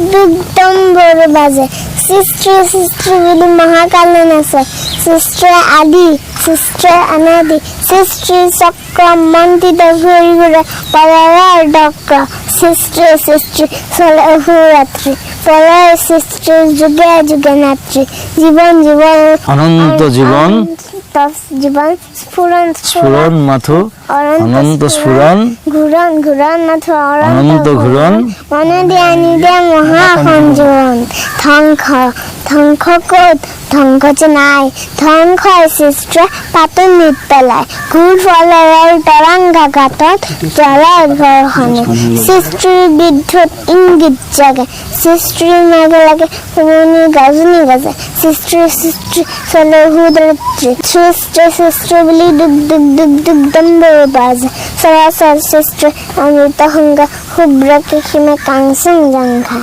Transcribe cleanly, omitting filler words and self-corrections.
দুগ্ধম বড় বাজে সৃষ্টি সৃষ্টি বলি মহাকালে নাচে সৃষ্টি আদি সৃষ্টি অনাদি সৃষ্টি চক্র মন্ত্রিত ঘুরে ঘুরে পলয়ের ডক্র সৃষ্টি সৃষ্টি চলে অহোরাত্রি প্রলয় সৃষ্টি যুগে যুগে নাত্রি জীবন জীবন অনন্ত জীবন জীবন স্ফুরণ স্ফুরণ মাথু অনন্ত স্ফুরণ ঘুরন ঘুরন নাথু অনন্ত ঘুরন মনে দিয়ে নিদে মহা সঞ্জীবন ধ্বংস ধ্বংস কত ধ্বংস যে নাই ধ্বংস সৃষ্টি পাতে নিত পেলায় ঘূর ফলের তরঙ্গাঘাতত জলের ঘরখানে সৃষ্টির বিদ্যুৎ ইঙ্গিত জাগে সৃষ্টির মেঘে লাগে পুমনি গাজনি গাজে সৃষ্টির সৃষ্টি চলে হুদ্রাত্রি সৃষ্টি সৃষ্টি বলি দুগ দুগ দুগ দুগ্ধম বড় বাজে সরাসর সৃষ্টি অমৃত হঙ্গা হুব্র কিমে কাংসং জাঙ্ঘা।